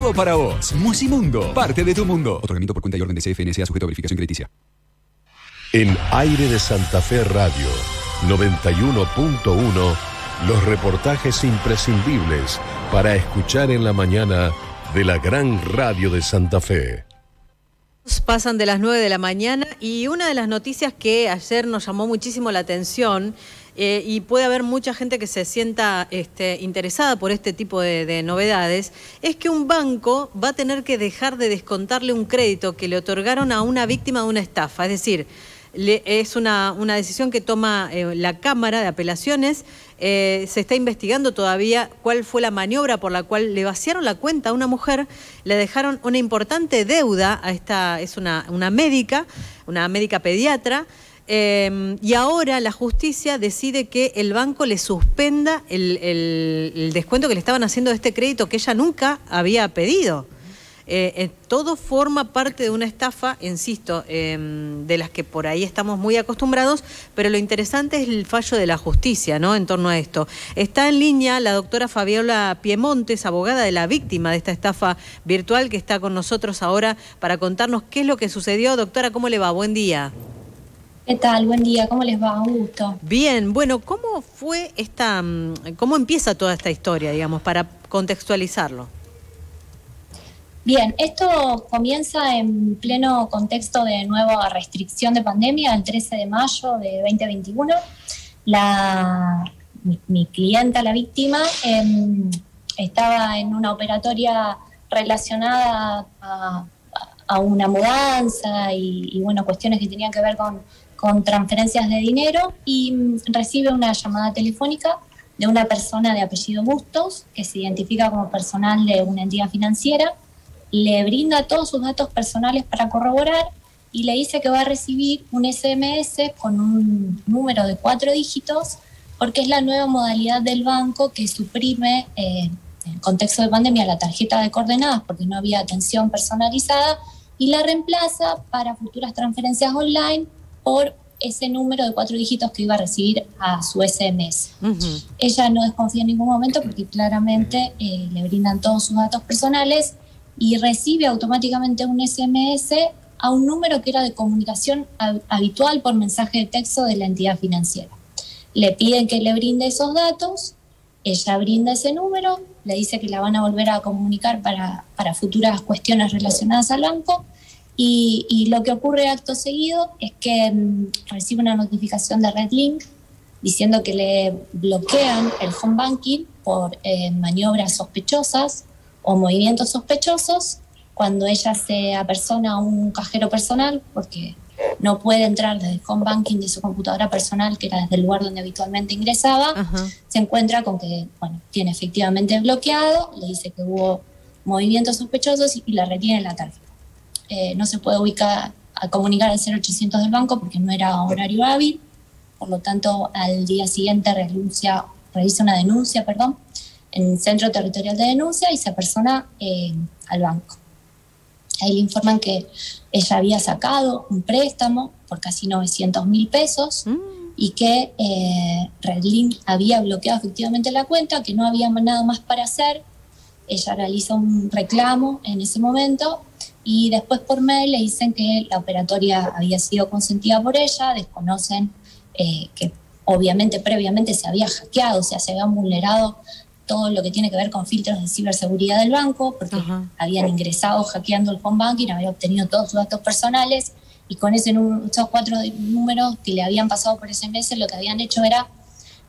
todo para vos. Musimundo, parte de tu mundo. Otorgamiento por cuenta y orden de CFNSA sujeto a verificación crediticia. En Aire de Santa Fe Radio 91.1, los reportajes imprescindibles para escuchar en la mañana de la gran radio de Santa Fe. Pasan de las 9 de la mañana y una de las noticias que ayer nos llamó muchísimo la atención, y puede haber mucha gente que se sienta interesada por este tipo de novedades, es que un banco va a tener que dejar de descontarle un crédito que le otorgaron a una víctima de una estafa. Es decir, es una decisión que toma la Cámara de Apelaciones. Se está investigando todavía cuál fue la maniobra por la cual le vaciaron la cuenta a una mujer, le dejaron una importante deuda a esta, es una médica pediatra, y ahora la justicia decide que el banco le suspenda el descuento que le estaban haciendo de este crédito que ella nunca había pedido. Todo forma parte de una estafa, insisto, de las que por ahí estamos muy acostumbrados, pero lo interesante es el fallo de la justicia, ¿no?, en torno a esto. Está en línea la doctora Fabiola Piemontes, abogada de la víctima de esta estafa virtual, que está con nosotros ahora para contarnos qué es lo que sucedió. Doctora, ¿cómo le va? Buen día. ¿Qué tal? Buen día, ¿cómo les va? Un gusto. Bien, bueno, ¿cómo fue cómo empieza toda esta historia, digamos, para contextualizarlo? Bien, esto comienza en pleno contexto de nueva restricción de pandemia, el 13 de mayo de 2021. Mi clienta, la víctima, estaba en una operatoria relacionada a una mudanza y bueno, cuestiones que tenían que ver con transferencias de dinero, y recibe una llamada telefónica de una persona de apellido Bustos, que se identifica como personal de una entidad financiera. Le brinda todos sus datos personales para corroborar y le dice que va a recibir un SMS con un número de 4 dígitos, porque es la nueva modalidad del banco que suprime, en contexto de pandemia, la tarjeta de coordenadas porque no había atención personalizada, y la reemplaza para futuras transferencias online por ese número de 4 dígitos que iba a recibir a su SMS. Ella no desconfía en ningún momento porque claramente le brindan todos sus datos personales, y recibe automáticamente un SMS a un número que era de comunicación habitual por mensaje de texto de la entidad financiera. Le piden que le brinde esos datos, ella brinda ese número, le dice que la van a volver a comunicar para futuras cuestiones relacionadas al banco, y lo que ocurre acto seguido es que recibe una notificación de Redlink diciendo que le bloquean el home banking por maniobras sospechosas o movimientos sospechosos, cuando ella se apersona a un cajero personal, porque no puede entrar desde el home banking de su computadora personal, que era desde el lugar donde habitualmente ingresaba. Se encuentra con que, bueno, tiene efectivamente bloqueado, le dice que hubo movimientos sospechosos y la retiene la tarjeta. No se puede comunicar al 0800 del banco porque no era horario hábil, por lo tanto al día siguiente realiza una denuncia, en el Centro Territorial de Denuncia, y se apersona al banco. Ahí le informan que ella había sacado un préstamo por casi 900.000 pesos y que Redlink había bloqueado efectivamente la cuenta, que no había nada más para hacer. Ella realiza un reclamo en ese momento y después por mail le dicen que la operatoria había sido consentida por ella, desconocen que obviamente previamente se había hackeado, o sea, se habían vulnerado todo lo que tiene que ver con filtros de ciberseguridad del banco, porque habían ingresado hackeando el home banking, habían obtenido todos sus datos personales, y con esos 4 números que le habían pasado por SMS, lo que habían hecho era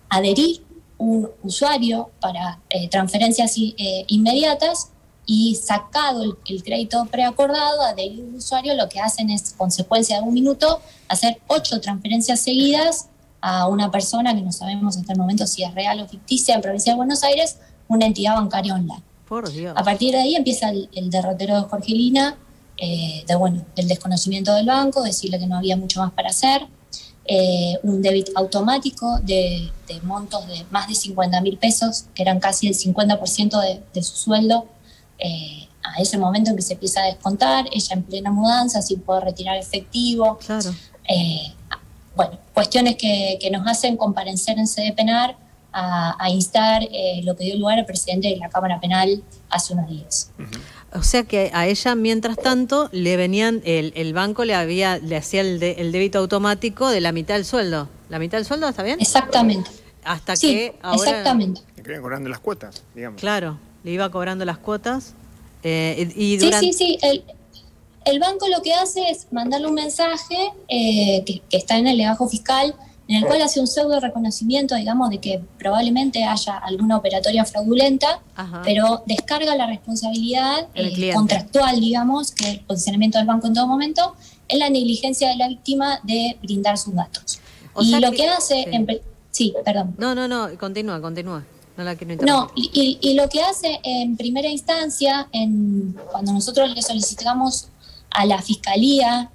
adherir un usuario para transferencias inmediatas, y sacado el crédito preacordado, adherir un usuario, lo que hacen es, consecuencia de un minuto, hacer 8 transferencias seguidas a una persona que no sabemos hasta el momento si es real o ficticia, en Provincia de Buenos Aires, una entidad bancaria online. Por Dios. A partir de ahí empieza el derrotero de Jorgelina, del desconocimiento del banco, decirle que no había mucho más para hacer, un débito automático de montos de más de 50.000 pesos, que eran casi el 50% de su sueldo, a ese momento en que se empieza a descontar, ella en plena mudanza, sin poder retirar efectivo. Claro. Bueno, cuestiones que nos hacen comparecer en sede penal a instar lo que dio lugar al presidente de la Cámara Penal hace unos días. O sea que a ella, mientras tanto, le venían, el banco le hacía el débito automático de la mitad del sueldo. ¿La mitad del sueldo está bien? Exactamente. Hasta sí, que ahora... exactamente. Le iban cobrando las cuotas, digamos. Claro, le iba cobrando las cuotas. Sí. El banco lo que hace es mandarle un mensaje que está en el legajo fiscal, en el cual hace un pseudo reconocimiento, digamos, de que probablemente haya alguna operatoria fraudulenta, pero descarga la responsabilidad contractual, digamos, que es el posicionamiento del banco en todo momento, en la negligencia de la víctima de brindar sus datos. O y sea lo que hace... Sí, perdón. No, continúa. No la quiero interrumpir. No, y lo que hace en primera instancia, cuando nosotros le solicitamos a la Fiscalía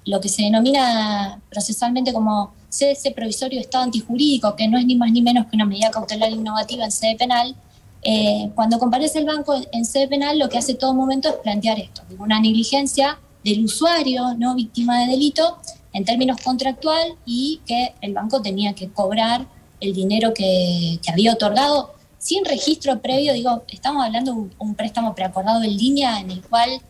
lo que se denomina procesalmente como cese provisorio de estado antijurídico, que no es ni más ni menos que una medida cautelar innovativa en sede penal, cuando comparece el banco en sede penal, lo que hace todo momento es plantear esto, una negligencia del usuario, no víctima de delito, en términos contractual, y que el banco tenía que cobrar el dinero que había otorgado sin registro previo. Digo, estamos hablando de un préstamo preacordado en línea en el cual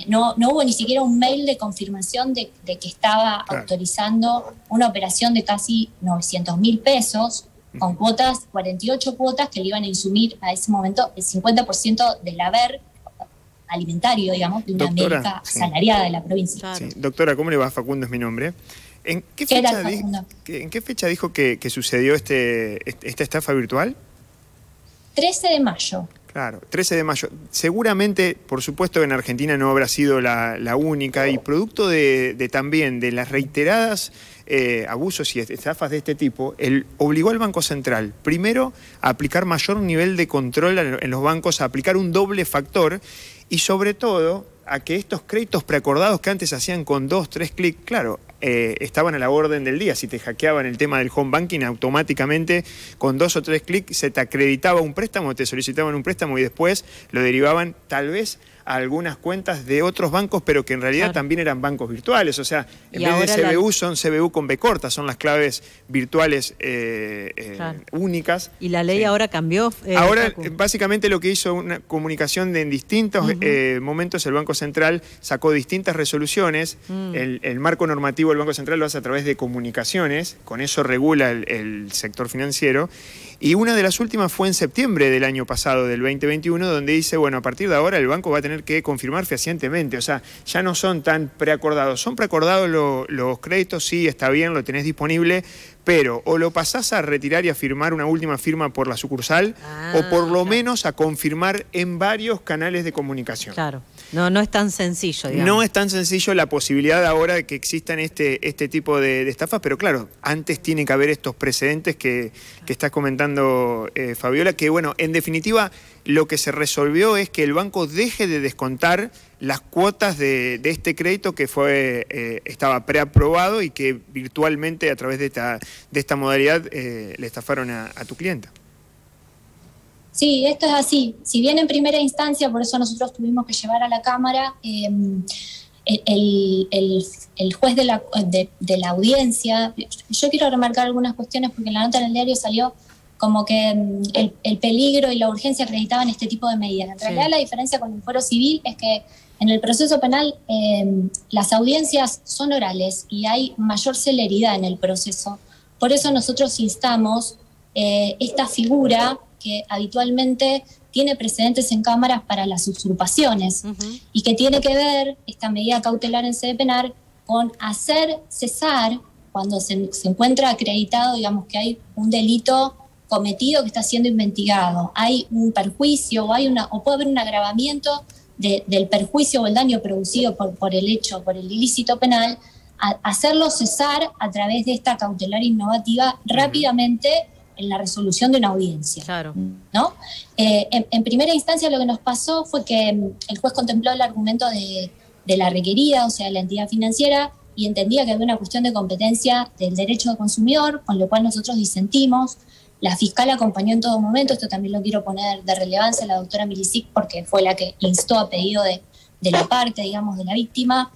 no hubo ni siquiera un mail de confirmación de que estaba autorizando una operación de casi 900.000 pesos, con 48 cuotas que le iban a insumir a ese momento el 50% del haber alimentario, digamos, de una médica asalariada de la provincia. Claro. Sí. Doctora, ¿cómo le va? Facundo es mi nombre. ¿En qué fecha dijo que sucedió esta estafa virtual? 13 de mayo. Claro, 13 de mayo. Seguramente, por supuesto, en Argentina no habrá sido la única, y producto también de las reiteradas abusos y estafas de este tipo, obligó al Banco Central, primero, a aplicar mayor nivel de control en los bancos, a aplicar un doble factor, y sobre todo a que estos créditos preacordados que antes hacían con 2, 3 clics, claro, estaban a la orden del día. Si te hackeaban el tema del home banking, automáticamente con 2 o 3 clics se te acreditaba un préstamo, te solicitaban un préstamo y después lo derivaban tal vez a algunas cuentas de otros bancos, pero que en realidad también eran bancos virtuales. O sea, en vez de CBU son CBU con B corta, son las claves virtuales únicas. ¿Y la ley ahora cambió? Ahora, básicamente lo que hizo una comunicación en distintos momentos, el Banco Central sacó distintas resoluciones. El marco normativo del Banco Central lo hace a través de comunicaciones, con eso regula el sector financiero. Y una de las últimas fue en septiembre del año pasado, del 2021, donde dice, bueno, a partir de ahora el banco va a tener que confirmar fehacientemente. O sea, ya no son tan preacordados. Son preacordados los créditos, sí, está bien, lo tenés disponible, pero o lo pasás a retirar y a firmar una última firma por la sucursal, o por lo menos a confirmar en varios canales de comunicación. Claro, no es tan sencillo, digamos. No es tan sencillo la posibilidad ahora de que existan este tipo de estafas, pero claro, antes tiene que haber estos precedentes que estás comentando, Fabiola, que bueno, en definitiva, lo que se resolvió es que el banco deje de descontar las cuotas de este crédito que estaba preaprobado y que virtualmente a través de esta modalidad le estafaron a tu clienta. Sí, esto es así. Si bien en primera instancia, por eso nosotros tuvimos que llevar a la Cámara, el juez de la audiencia, yo quiero remarcar algunas cuestiones porque en la nota en el diario salió como que el peligro y la urgencia acreditaban este tipo de medidas. En realidad la diferencia con el fuero civil es que en el proceso penal las audiencias son orales y hay mayor celeridad en el proceso. Por eso nosotros instamos esta figura que habitualmente tiene precedentes en cámaras para las usurpaciones y que tiene que ver, esta medida cautelar en sede penal, con hacer cesar cuando se encuentra acreditado, digamos, que hay un delito cometido que está siendo investigado, hay un perjuicio o puede haber un agravamiento del perjuicio o el daño producido por el ilícito penal, hacerlo cesar a través de esta cautelar innovativa rápidamente en la resolución de una audiencia. Claro. ¿No? En primera instancia lo que nos pasó fue que el juez contempló el argumento de la requerida, o sea, de la entidad financiera, y entendía que había una cuestión de competencia del derecho del consumidor, con lo cual nosotros disentimos. La fiscal acompañó en todo momento, esto también lo quiero poner de relevancia, la doctora Milicic, porque fue la que instó a pedido de la parte, digamos, de la víctima,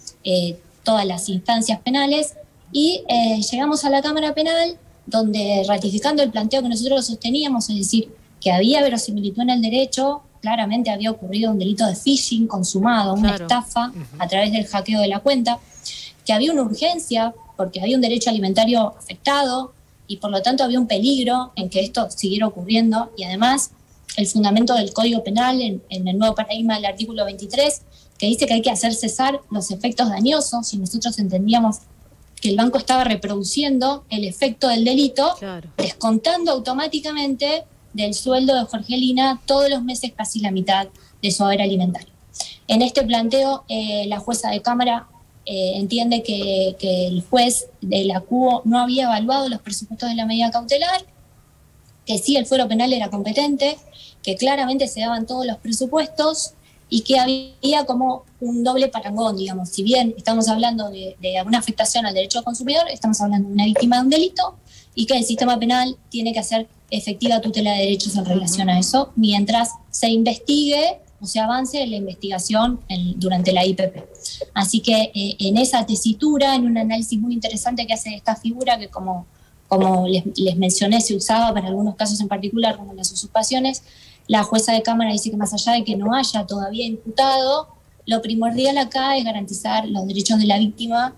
todas las instancias penales, y llegamos a la Cámara Penal donde ratificando el planteo que nosotros sosteníamos, es decir, que había verosimilitud en el derecho, claramente había ocurrido un delito de phishing consumado, una estafa a través del hackeo de la cuenta, que había una urgencia porque había un derecho alimentario afectado y por lo tanto había un peligro en que esto siguiera ocurriendo, y además el fundamento del Código Penal en el nuevo paradigma del artículo 23, que dice que hay que hacer cesar los efectos dañosos, y nosotros entendíamos que el banco estaba reproduciendo el efecto del delito, descontando automáticamente del sueldo de Jorgelina todos los meses casi la mitad de su haber alimentario. En este planteo, la jueza de Cámara entiende que el juez de la CUO no había evaluado los presupuestos de la medida cautelar, que sí el fuero penal era competente, que claramente se daban todos los presupuestos y que había como un doble parangón, digamos. Si bien estamos hablando de una afectación al derecho del consumidor, estamos hablando de una víctima de un delito y que el sistema penal tiene que hacer efectiva tutela de derechos en relación a eso, mientras se investigue o se avance en la investigación durante la IPP. Así que en esa tesitura, en un análisis muy interesante que hace de esta figura, que como les mencioné, se usaba para algunos casos en particular, como las usurpaciones, la jueza de Cámara dice que más allá de que no haya todavía imputado, lo primordial acá es garantizar los derechos de la víctima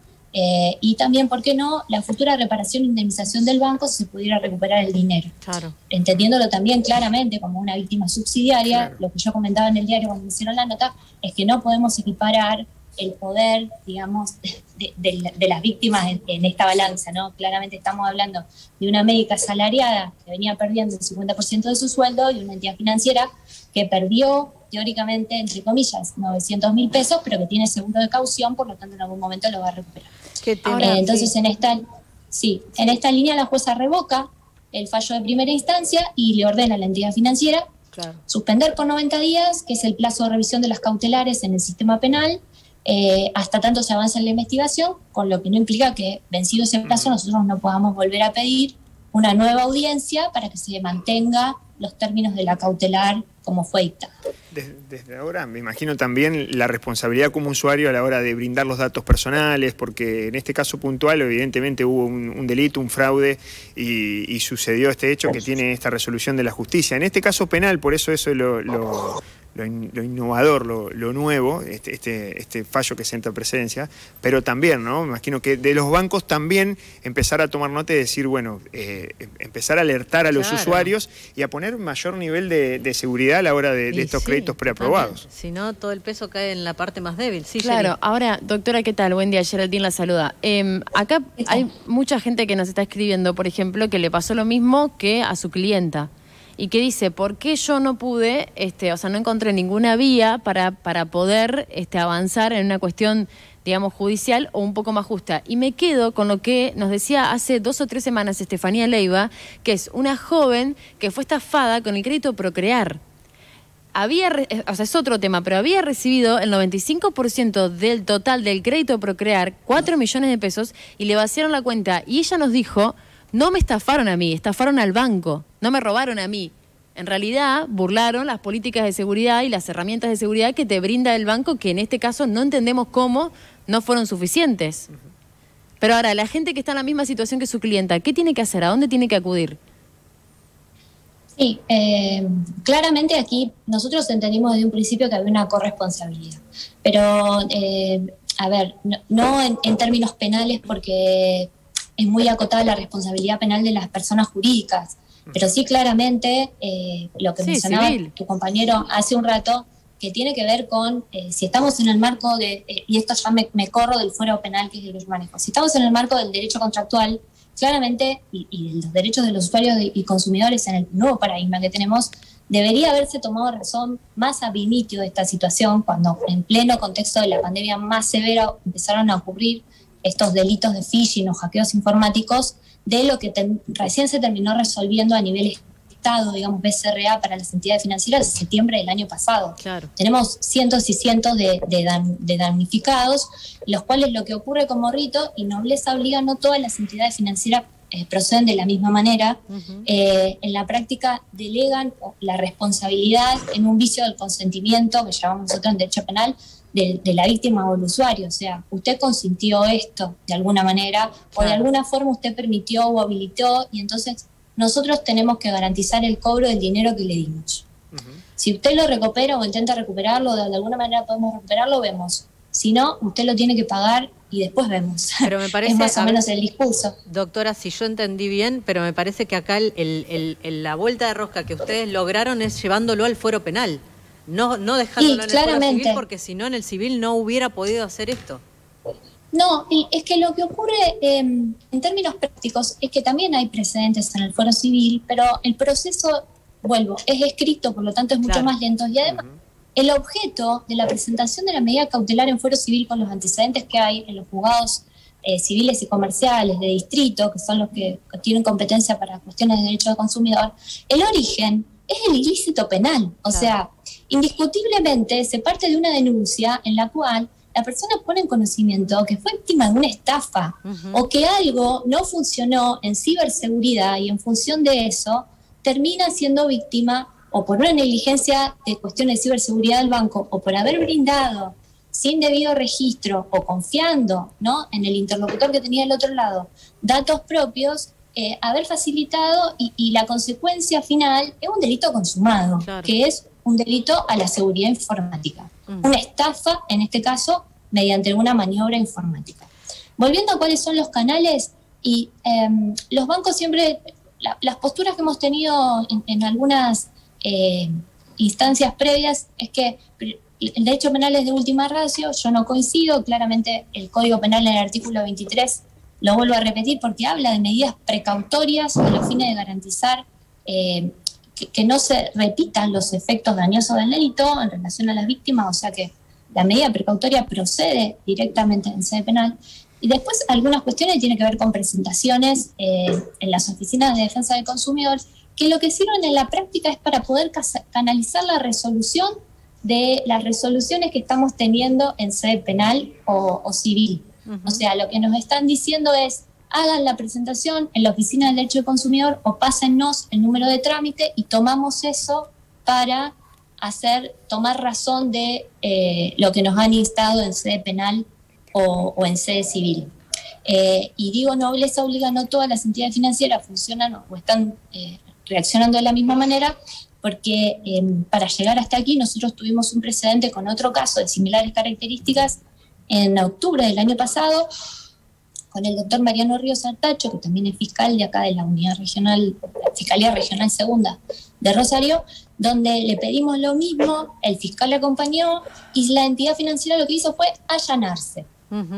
y también, ¿por qué no?, la futura reparación e indemnización del banco si se pudiera recuperar el dinero. Claro. Entendiéndolo también claramente como una víctima subsidiaria, claro. Lo que yo comentaba en el diario cuando me hicieron la nota es que no podemos equiparar el poder, digamos, de las víctimas en esta balanza, ¿no? Claramente estamos hablando de una médica asalariada que venía perdiendo el 50% de su sueldo y una entidad financiera que perdió, teóricamente, entre comillas, 900.000 pesos, pero que tiene seguro de caución, por lo tanto en algún momento lo va a recuperar. Entonces, en esta línea la jueza revoca el fallo de primera instancia y le ordena a la entidad financiera suspender por 90 días, que es el plazo de revisión de las cautelares en el sistema penal, hasta tanto se avanza en la investigación, con lo que no implica que, vencido ese plazo, nosotros no podamos volver a pedir una nueva audiencia para que se mantenga los términos de la cautelar como fue dictada. Desde ahora me imagino también la responsabilidad como usuario a la hora de brindar los datos personales, porque en este caso puntual evidentemente hubo un delito, un fraude y sucedió este hecho que tiene esta resolución de la justicia. En este caso penal, por eso es lo innovador, lo nuevo, este fallo que sienta presencia, pero también, ¿no? Me imagino que de los bancos también empezar a tomar nota y decir, bueno, empezar a alertar a los usuarios y a poner mayor nivel de seguridad a la hora de estos créditos preaprobados. Si no, todo el peso cae en la parte más débil. Sí, claro. Sherry. Ahora, doctora, ¿qué tal? Buen día, Geraldine la saluda. Acá hay mucha gente que nos está escribiendo, por ejemplo, que le pasó lo mismo que a su clienta. Y que dice, ¿por qué yo no pude, no encontré ninguna vía para poder avanzar en una cuestión, digamos, judicial o un poco más justa? Y me quedo con lo que nos decía hace 2 o 3 semanas Estefanía Leiva, que es una joven que fue estafada con el crédito Procrear. Es otro tema, pero había recibido el 95% del total del crédito Procrear, 4 millones de pesos, y le vaciaron la cuenta. Y ella nos dijo, no me estafaron a mí, estafaron al banco, no me robaron a mí. En realidad, burlaron las políticas de seguridad y las herramientas de seguridad que te brinda el banco, que en este caso no entendemos cómo no fueron suficientes. Pero ahora, la gente que está en la misma situación que su clienta, ¿qué tiene que hacer? ¿A dónde tiene que acudir? Sí, claramente aquí nosotros entendimos desde un principio que había una corresponsabilidad. Pero, a ver, no en términos penales, porque es muy acotada la responsabilidad penal de las personas jurídicas, pero sí claramente lo que mencionaba tu compañero hace un rato, que tiene que ver con si estamos en el marco de, y esto ya me corro del fuero penal que es el que yo manejo, si estamos en el marco del derecho contractual, claramente, y los derechos de los usuarios y consumidores en el nuevo paradigma que tenemos, debería haberse tomado razón más ab initio de esta situación, cuando en pleno contexto de la pandemia más severa empezaron a ocurrir estos delitos de phishing o hackeos informáticos, de lo que recién se terminó resolviendo a nivel Estado, digamos, BCRA para las entidades financieras en septiembre del año pasado. Claro. Tenemos cientos y cientos de damnificados, los cuales lo que ocurre como rito y nobleza obliga, no todas las entidades financieras proceden de la misma manera, en la práctica delegan la responsabilidad en un vicio del consentimiento, que llamamos nosotros en derecho penal, de la víctima o el usuario. O sea, usted consintió esto de alguna manera, o de alguna forma usted permitió o habilitó, y entonces nosotros tenemos que garantizar el cobro del dinero que le dimos. Si usted lo recupera o intenta recuperarlo, de alguna manera podemos recuperarlo, vemos. Si no, usted lo tiene que pagar y después vemos. Pero me parece, es más o menos el discurso. Doctora, si yo entendí bien, pero me parece que acá la vuelta de rosca que ustedes lograron es llevándolo al fuero penal, no dejándolo en el fuero civil, porque si no en el civil no hubiera podido hacer esto. No, y es que lo que ocurre en términos prácticos es que también hay precedentes en el fuero civil, pero el proceso, vuelvo, es escrito, por lo tanto es mucho más lento, y además el objeto de la presentación de la medida cautelar en fuero civil con los antecedentes que hay en los juzgados civiles y comerciales de distrito, que son los que tienen competencia para cuestiones de derecho del consumidor, el origen es el ilícito penal. O sea, indiscutiblemente se parte de una denuncia en la cual la persona pone en conocimiento que fue víctima de una estafa o que algo no funcionó en ciberseguridad y en función de eso termina siendo víctima o por una negligencia de cuestiones de ciberseguridad del banco o por haber brindado sin debido registro o confiando, ¿no?, en el interlocutor que tenía del otro lado datos propios, haber facilitado y la consecuencia final es un delito consumado, que es un delito a la seguridad informática. Una estafa, en este caso, mediante una maniobra informática. Volviendo a cuáles son los canales, y los bancos siempre, las posturas que hemos tenido en algunas instancias previas es que el derecho penal es de última ratio. Yo no coincido, claramente el Código Penal en el artículo 23, lo vuelvo a repetir porque habla de medidas precautorias a los fines de garantizar que no se repitan los efectos dañosos del delito en relación a las víctimas, o sea que la medida precautoria procede directamente en sede penal. Y después algunas cuestiones tienen que ver con presentaciones en las oficinas de defensa del consumidor, que lo que sirven en la práctica es para poder canalizar la resolución de las resoluciones que estamos teniendo en sede penal o civil. O sea, lo que nos están diciendo es: hagan la presentación en la oficina del derecho del consumidor o pásennos el número de trámite y tomamos eso para tomar razón de lo que nos han instado en sede penal o en sede civil. Y digo nobleza obliga, no todas las entidades financieras funcionan o están reaccionando de la misma manera, porque para llegar hasta aquí nosotros tuvimos un precedente con otro caso de similares características en octubre del año pasado, con el doctor Mariano Ríos Artacho, que también es fiscal de acá de la Unidad Regional, Fiscalía Regional Segunda de Rosario, donde le pedimos lo mismo, el fiscal le acompañó y la entidad financiera lo que hizo fue allanarse,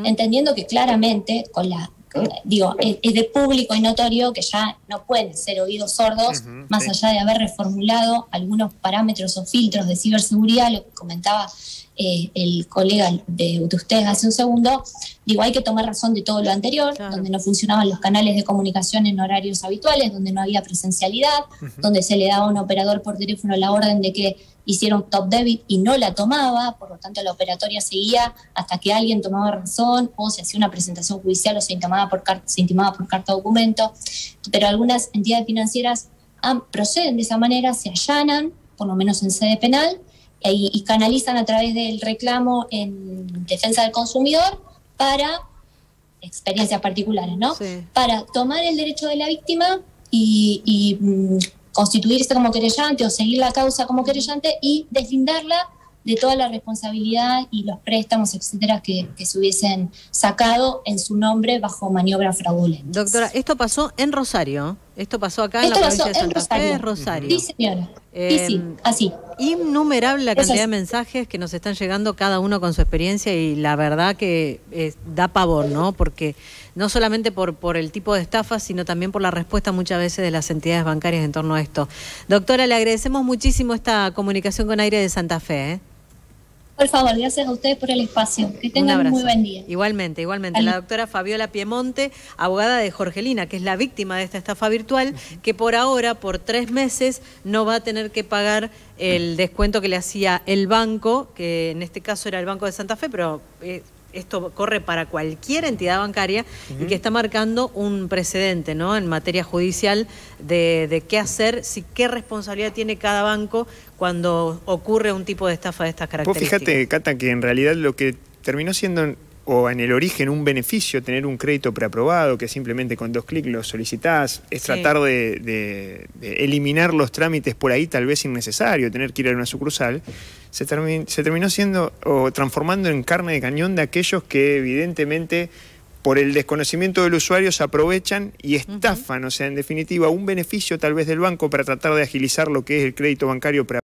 entendiendo que claramente es de público y notorio que ya no pueden ser oídos sordos, más allá de haber reformulado algunos parámetros o filtros de ciberseguridad, lo que comentaba el colega de ustedes hace un segundo. Hay que tomar razón de todo lo anterior, donde no funcionaban los canales de comunicación en horarios habituales, donde no había presencialidad, donde se le daba a un operador por teléfono la orden de que hiciera un top debit y no la tomaba, por lo tanto la operatoria seguía hasta que alguien tomaba razón, o se hacía una presentación judicial o se intimaba por carta documento. Pero algunas entidades financieras proceden de esa manera, se allanan, por lo menos en sede penal, y canalizan a través del reclamo en defensa del consumidor para experiencias particulares, ¿no? Sí. Para tomar el derecho de la víctima y constituirse como querellante o seguir la causa como querellante y deslindarla de toda la responsabilidad y los préstamos, etcétera, que se hubiesen sacado en su nombre bajo maniobra fraudulenta. Doctora, esto pasó en Rosario. Esto pasó acá en la provincia de Santa Fe, Rosario. Sí, señora. Sí, así. Innumerable la cantidad de mensajes que nos están llegando, cada uno con su experiencia, y la verdad que da pavor, ¿no? Porque no solamente por el tipo de estafa, sino también por la respuesta muchas veces de las entidades bancarias en torno a esto. Doctora, le agradecemos muchísimo esta comunicación con Aire de Santa Fe, ¿eh? Por favor, gracias a ustedes por el espacio. Que tengan un muy buen día. Igualmente. La doctora Fabiola Piemonte, abogada de Jorgelina, que es la víctima de esta estafa virtual, que por ahora, por 3 meses, no va a tener que pagar el descuento que le hacía el banco, que en este caso era el Banco de Santa Fe, pero esto corre para cualquier entidad bancaria y que está marcando un precedente, ¿no?, en materia judicial de qué hacer, qué responsabilidad tiene cada banco cuando ocurre un tipo de estafa de estas características. Vos fíjate, Cata, que en realidad lo que terminó siendo, o en el origen, un beneficio tener un crédito preaprobado, que simplemente con 2 clics lo solicitás, es tratar de eliminar los trámites por ahí tal vez innecesario, tener que ir a una sucursal, se terminó siendo o transformando en carne de cañón de aquellos que evidentemente por el desconocimiento del usuario se aprovechan y estafan, o sea, en definitiva, un beneficio tal vez del banco para tratar de agilizar lo que es el crédito bancario preaprobado.